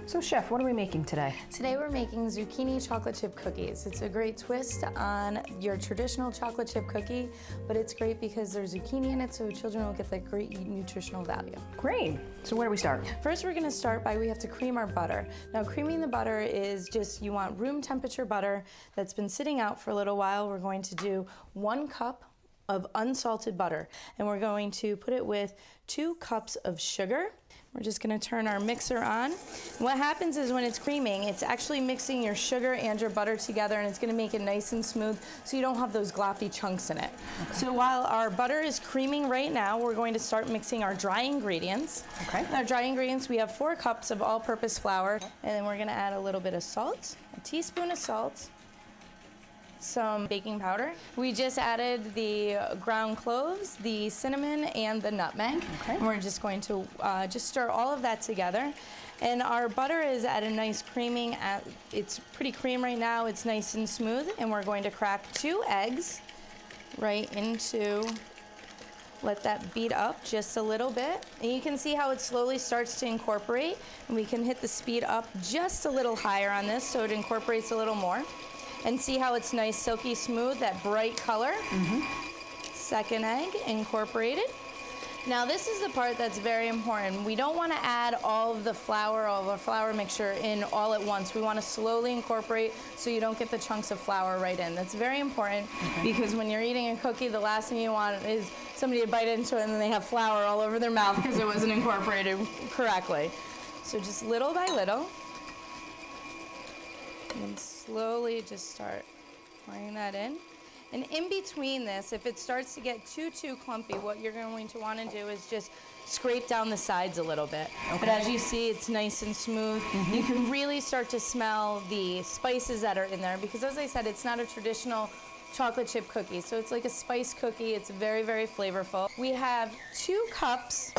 So Chef, what are we making today? Today we're making zucchini chocolate chip cookies. It's a great twist on your traditional chocolate chip cookie, but it's great because there's zucchini in it, so children will get that great nutritional value. Great. So where do we start? First we're gonna start by, we have to cream our butter. Now creaming the butter is just, you want room temperature butter that's been sitting out for a little while. We're going to do 1 cup of unsalted butter, and we're going to put it with 2 cups of sugar. We're just gonna turn our mixer on. And what happens is when it's creaming, it's actually mixing your sugar and your butter together, and it's gonna make it nice and smooth so you don't have those gloppy chunks in it. Okay. So while our butter is creaming right now, we're going to start mixing our dry ingredients. Okay. Our dry ingredients, we have 4 cups of all-purpose flour, and then we're gonna add a little bit of salt, a teaspoon of salt, some baking powder. We just added the ground cloves, the cinnamon, and the nutmeg. Okay. And we're just going to just stir all of that together. And our butter is at a nice creaming, it's pretty cream right now, it's nice and smooth, and we're going to crack 2 eggs right into, let that beat up just a little bit. And you can see how it slowly starts to incorporate, and we can hit the speed up just a little higher on this so it incorporates a little more. And see how it's nice, silky smooth, that bright color. Second egg incorporated. Now this is the part that's very important. We don't want to add all of the flour, all of our flour mixture in all at once. We want to slowly incorporate so you don't get the chunks of flour right in. That's very important because when you're eating a cookie, the last thing you want is somebody to bite into it and then they have flour all over their mouth because it wasn't incorporated correctly. So just little by little. And slowly just start pouring that in. And in between this, if it starts to get too clumpy, what you're going to want to do is just scrape down the sides a little bit. Okay. But as you see, it's nice and smooth. You can really start to smell the spices that are in there because, as I said, it's not a traditional chocolate chip cookie. So it's like a spice cookie. It's very, very flavorful. We have 2 cups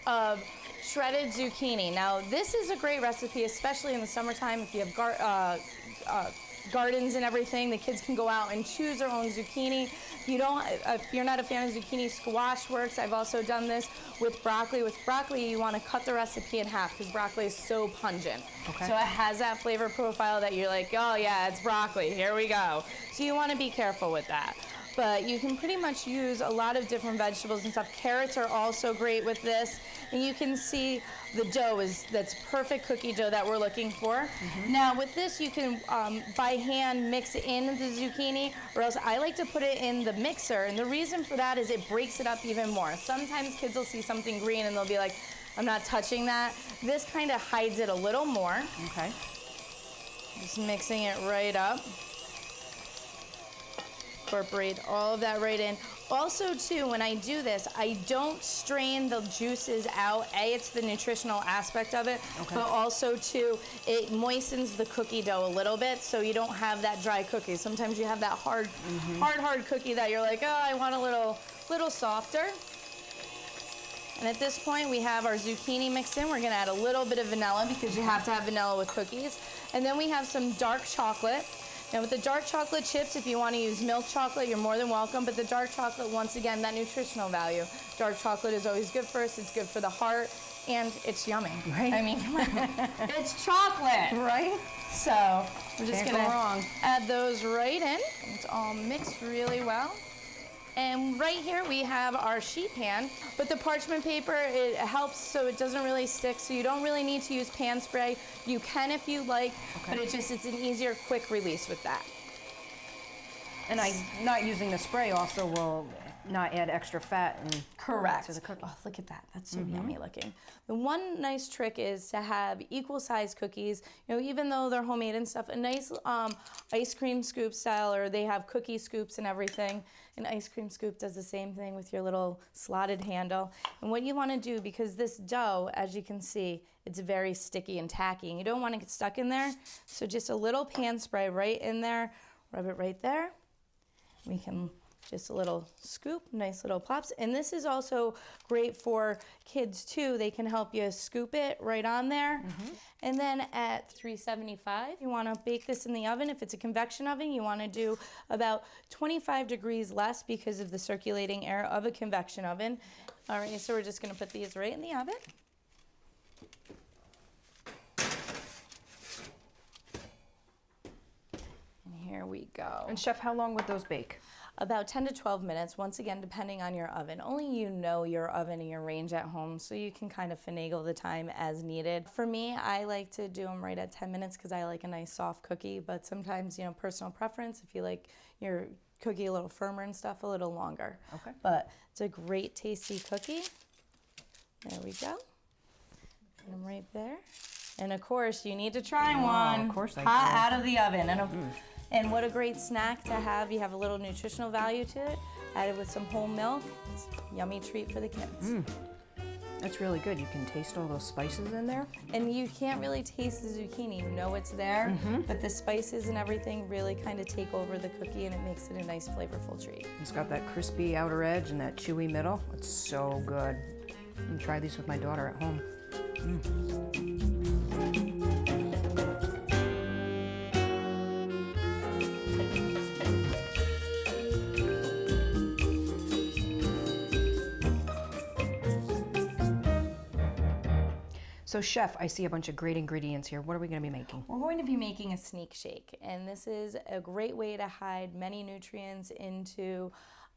of shredded zucchini. Now this is a great recipe, especially in the summertime if you have gardens and everything. The kids can go out and choose their own zucchini. If you're not a fan of zucchini, squash works. I've also done this with broccoli. With broccoli, you want to cut the recipe in half because broccoli is so pungent. Okay. So it has that flavor profile that you're like, oh yeah, it's broccoli, here we go. So you want to be careful with that. But you can pretty much use a lot of different vegetables and stuff. Carrots are also great with this. And you can see the dough that's perfect cookie dough that we're looking for. Now with this, you can by hand mix in the zucchini, or else I like to put it in the mixer. And the reason for that is it breaks it up even more. Sometimes kids will see something green and they'll be like, I'm not touching that. This kind of hides it a little more. Okay. Just mixing it right up. Incorporate all of that right in. Also too, when I do this, I don't strain the juices out. It's the nutritional aspect of it, but also too, it moistens the cookie dough a little bit so you don't have that dry cookie. Sometimes you have that hard cookie that you're like, oh, I want a little softer. And at this point, we have our zucchini mixed in. We're gonna add a little bit of vanilla because you have to have vanilla with cookies. And then we have some dark chocolate. Now with the dark chocolate chips, if you want to use milk chocolate, you're more than welcome, but the dark chocolate, once again, that nutritional value. Dark chocolate is always good for us, it's good for the heart, and it's yummy. Right? I mean, come on. It's chocolate! Right? So, we're just going to add those right in. It's all mixed really well. And right here we have our sheet pan, but the parchment paper, it helps so it doesn't really stick, so you don't really need to use pan spray. You can if you like, but it's an easier, quick release with that. And not using the spray also will not add extra fat and to the cookie. Oh, look at that. That's so yummy looking. The one nice trick is to have equal size cookies. You know, even though they're homemade and stuff, a nice ice cream scoop style, or they have cookie scoops and everything. An ice cream scoop does the same thing with your little slotted handle. And what you want to do, because this dough, as you can see, it's very sticky and tacky, and you don't want to get stuck in there. So just a little pan spray right in there, rub it right there. We can just a little scoop, nice little pops. And this is also great for kids too. They can help you scoop it right on there. And then at 375, you want to bake this in the oven. If it's a convection oven, you want to do about 25 degrees less because of the circulating air of a convection oven. All right, so we're just going to put these right in the oven. we go. And chef, how long would those bake? About 10 to 12 minutes, once again, depending on your oven. Only you know your oven and your range at home, so you can kind of finagle the time as needed. For me, I like to do them right at 10 minutes because I like a nice soft cookie, but sometimes, personal preference, if you like your cookie a little firmer and stuff, a little longer. Okay. But it's a great, tasty cookie. There we go. Put them right there. And of course, you need to try one. Of course I hot do. out of the oven. And what a great snack to have. You have a little nutritional value to it. Added with some whole milk. It's a yummy treat for the kids. That's really good. You can taste all those spices in there. And you can't really taste the zucchini. You know it's there, but the spices and everything really kind of take over the cookie and it makes it a nice flavorful treat. It's got that crispy outer edge and that chewy middle. It's so good. I'm gonna try these with my daughter at home. So chef, I see a bunch of great ingredients here. What are we gonna be making? We're going to be making a sneak shake, and this is a great way to hide many nutrients into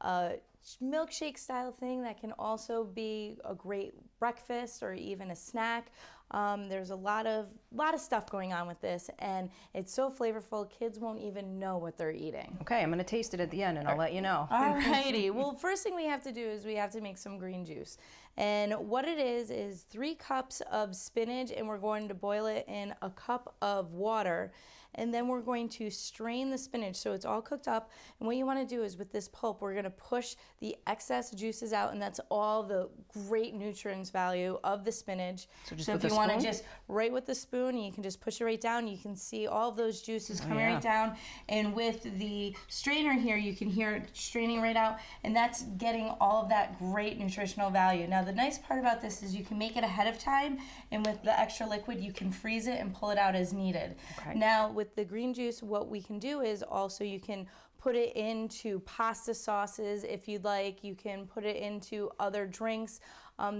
a milkshake style thing that can also be a great breakfast or even a snack. There's a lot of stuff going on with this, and it's so flavorful, kids won't even know what they're eating. Okay, I'm gonna taste it at the end and I'll let you know. Alrighty, well, first thing we have to do is we have to make some green juice. And what it is 3 cups of spinach, and we're going to boil it in a cup of water. And then we're going to strain the spinach so it's all cooked up. And what you want to do is with this pulp, we're going to push the excess juices out, and that's all the great nutrients value of the spinach. So if you want to just right with the spoon, you can just push it right down. You can see all of those juices coming right down. And with the strainer here, you can hear it straining right out, and that's getting all of that great nutritional value. Now, the nice part about this is you can make it ahead of time, and with the extra liquid, you can freeze it and pull it out as needed. Okay. Now, with the green juice, what we can do is also you can put it into pasta sauces if you'd like. You can put it into other drinks.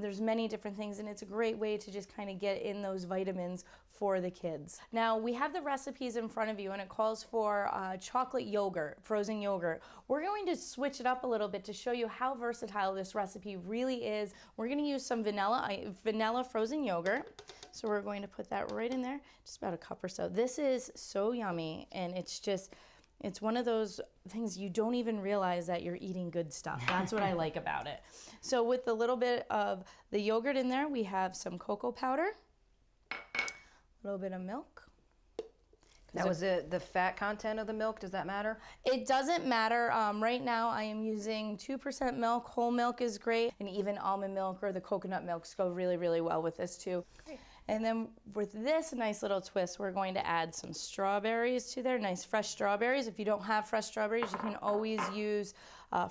There's many different things, and it's a great way to just kind of get in those vitamins for the kids. Now, we have the recipes in front of you, and it calls for chocolate yogurt, frozen yogurt. We're going to switch it up a little bit to show you how versatile this recipe really is. We're going to use some vanilla frozen yogurt. So we're going to put that right in there, just about a cup or so. This is so yummy, and it's one of those things you don't even realize that you're eating good stuff. That's what I like about it. So with a little bit of the yogurt in there, we have some cocoa powder, a little bit of milk. Now, is it the fat content of the milk? Does that matter? It doesn't matter. Right now I am using 2% milk. Whole milk is great, and even almond milk or the coconut milks go really, really well with this too. Great. And then with this nice little twist, we're going to add some strawberries to there, nice fresh strawberries. If you don't have fresh strawberries, you can always use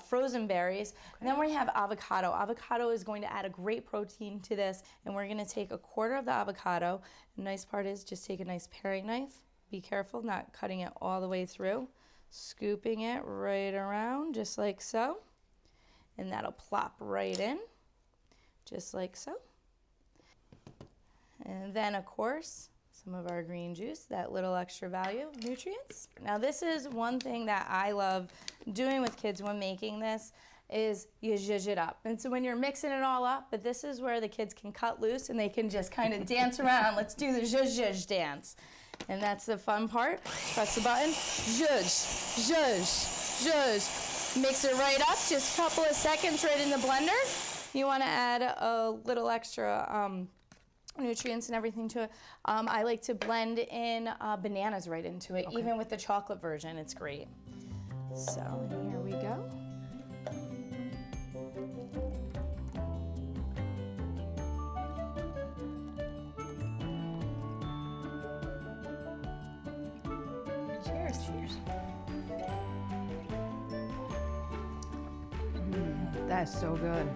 frozen berries. Okay. And then we have avocado. Avocado is going to add a great protein to this, and we're going to take a quarter of the avocado. The nice part is just take a nice paring knife. Be careful not cutting it all the way through. Scooping it right around, just like so. And that'll plop right in, just like so. And then, of course, some of our green juice, that little extra value of nutrients. Now, this is one thing that I love doing with kids when making this is you zhuzh it up. And so when you're mixing it all up, but this is where the kids can cut loose and they can just kind of dance around. Let's do the zhuzh dance. And that's the fun part. Press the button, zhuzh, zhuzh, zhuzh. Mix it right up, just a couple of seconds right in the blender. You want to add a little extra nutrients and everything to it. I like to blend in bananas right into it, even with the chocolate version. It's great. So here we go. Cheers. Cheers. That's so good.